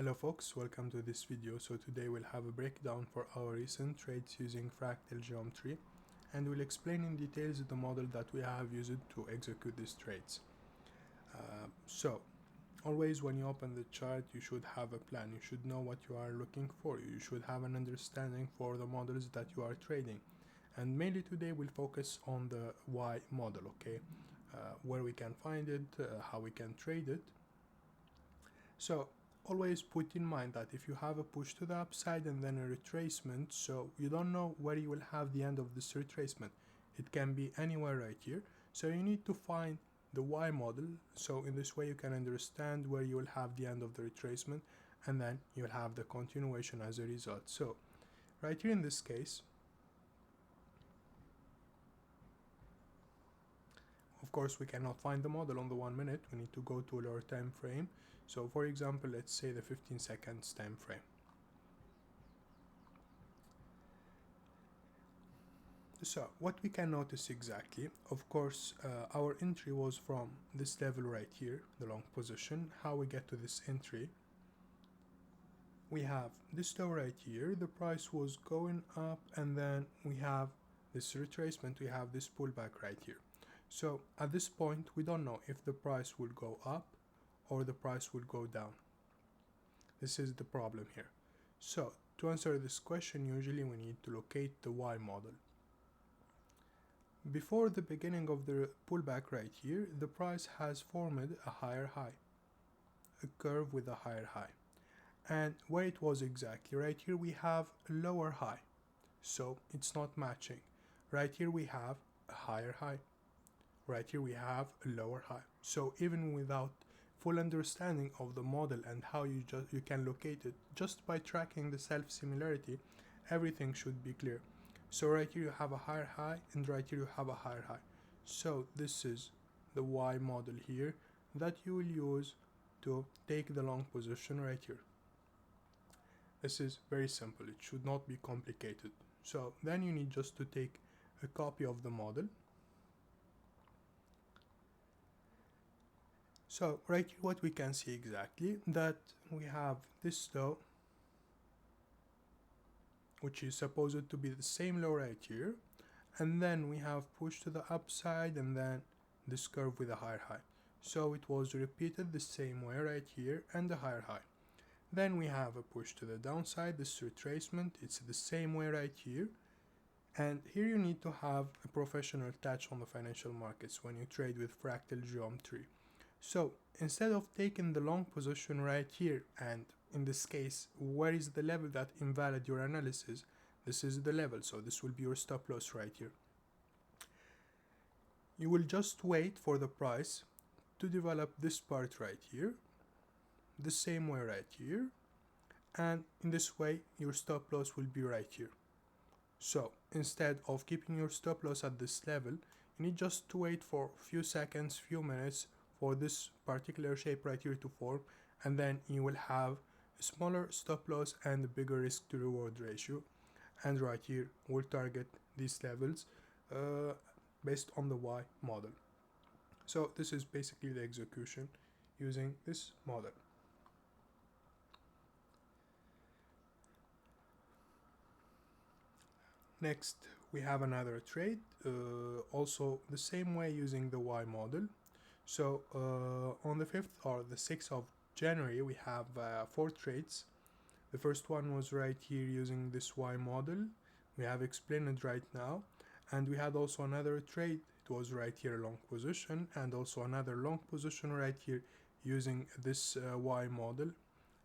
Hello folks, welcome to this video. So today we'll have a breakdown for our recent trades using fractal geometry, and we'll explain in details the model that we have used to execute these trades. So always when you open the chart, you should have a plan. You should know what you are looking for. You should have an understanding for the models that you are trading. And mainly today we'll focus on the Y model, okay? Where we can find it, how we can trade it. So always put in mind that if you have a push to the upside and then a retracement, so you don't know where you will have the end of this retracement. It can be anywhere right here. So you need to find the Y model. So in this way you can understand where you will have the end of the retracement, and then you'll have the continuation as a result. So right here in this case, of course we cannot find the model on the 1 minute. We need to go to a lower time frame. So for example, let's say the 15 seconds time frame. So what we can notice exactly, of course, our entry was from this level right here, the long position. How we get to this entry? We have this low right here, the price was going up, and then we have this retracement, we have this pullback right here. So at this point, we don't know if the price will go up or the price will go down. This is the problem here. So to answer this question, usually we need to locate the Y model. Before the beginning of the pullback right here, the price has formed a higher high, a curve with a higher high. And where it was exactly, right here we have a lower high, so it's not matching. Right here we have a higher high. Right here we have a lower high. So even without full understanding of the model and how you can locate it, just by tracking the self-similarity, everything should be clear. So right here you have a higher high, and right here you have a higher high. So this is the Y model here that you will use to take the long position right here. This is very simple, it should not be complicated. So then you need just to take a copy of the model. So right here what we can see exactly, that we have this low, which is supposed to be the same low right here, and then we have push to the upside and then this curve with a higher high. So it was repeated the same way right here and a higher high. Then we have a push to the downside, this retracement, it's the same way right here. And here you need to have a professional touch on the financial markets when you trade with fractal geometry. So instead of taking the long position right here, and in this case, where is the level that invalid your analysis? This is the level, so this will be your stop loss right here. You will just wait for the price to develop this part right here, the same way right here, and in this way your stop loss will be right here. So instead of keeping your stop loss at this level, you need just to wait for a few seconds, few minutes for this particular shape right here to form, and then you will have a smaller stop loss and a bigger risk to reward ratio. And right here we'll target these levels based on the Y model. So this is basically the execution using this model. Next we have another trade, also the same way using the Y model. So on the 5th or the 6th of January we have 4 trades. The first one was right here using this Y model. We have explained it right now. And we had also another trade, it was right here long position, and also another long position right here using this Y model,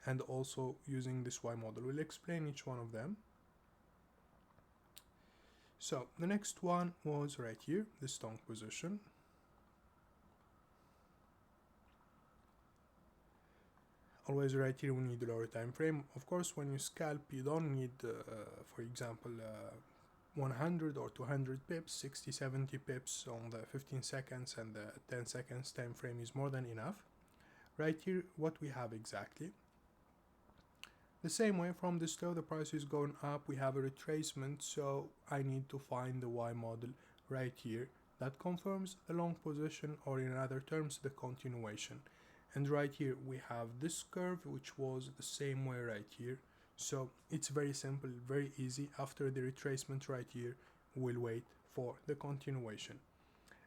and also using this Y model. We'll explain each one of them. So the next one was right here, this long position. Always right here we need a lower time frame. Of course when you scalp you don't need for example 100 or 200 pips, 60, 70 pips on the 15 seconds and the 10 seconds time frame is more than enough. Right here what we have exactly the same way. From this low the price is going up, we have a retracement, so I need to find the Y model right here that confirms the long position, or in other terms the continuation. And right here we have this curve, which was the same way right here. So it's very simple, very easy. After the retracement right here, we'll wait for the continuation.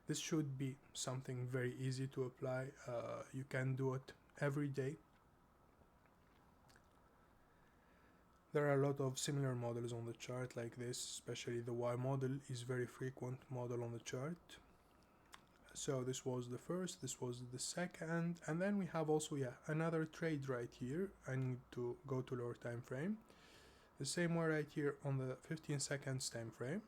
This should be something very easy to apply. You can do it every day. There are a lot of similar models on the chart like this, especially the Y model is very frequent model on the chart. So this was the first, this was the second, and then we have also another trade right here. I need to go to lower time frame. The same way right here on the 15 seconds time frame.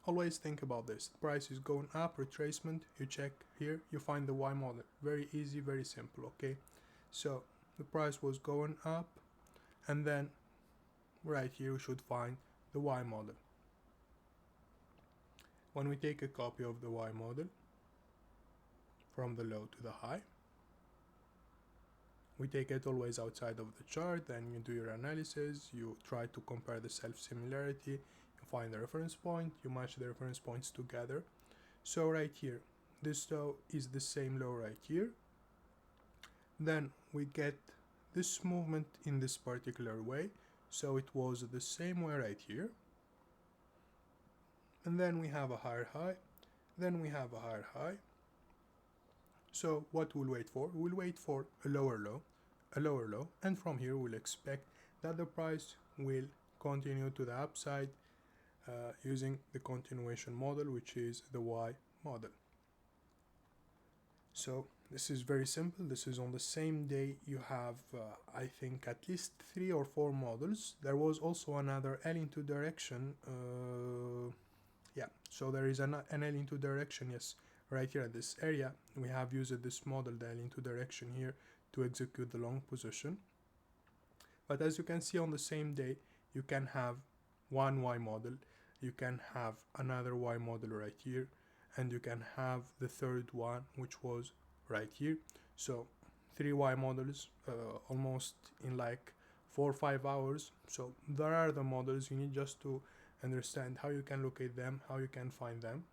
Always think about this. The price is going up, retracement, you check here, you find the Y model. Very easy, very simple, okay? So the price was going up, and then right here we should find the Y model. When we take a copy of the Y model from the low to the high, we take it always outside of the chart, then you do your analysis, you try to compare the self-similarity, you find the reference point, you match the reference points together. So right here, this low is the same low right here. Then we get this movement in this particular way, so it was the same way right here. And then we have a higher high, then we have a higher high. So what we'll wait for? We'll wait for a lower low, and from here we'll expect that the price will continue to the upside using the continuation model, which is the Y model. So this is very simple. This is on the same day. You have I think at least 3 or 4 models. There was also another L into direction. So there is an L into direction, yes, right here at this area. We have used this model, the L into direction here, to execute the long position. But as you can see, on the same day, you can have one Y model, you can have another Y model right here, and you can have the third one, which was right here. So 3 Y models almost in like 4 or 5 hours. So there are the models. You need just to understand how you can locate them, how you can find them.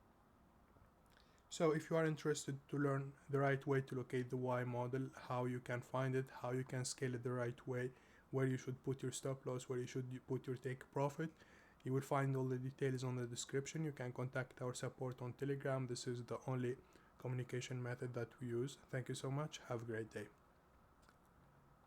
So if you are interested to learn the right way to locate the Y model, how you can find it, how you can scale it the right way, where you should put your stop loss, where you should put your take profit, you will find all the details on the description. You can contact our support on Telegram. This is the only communication method that we use. Thank you so much. Have a great day.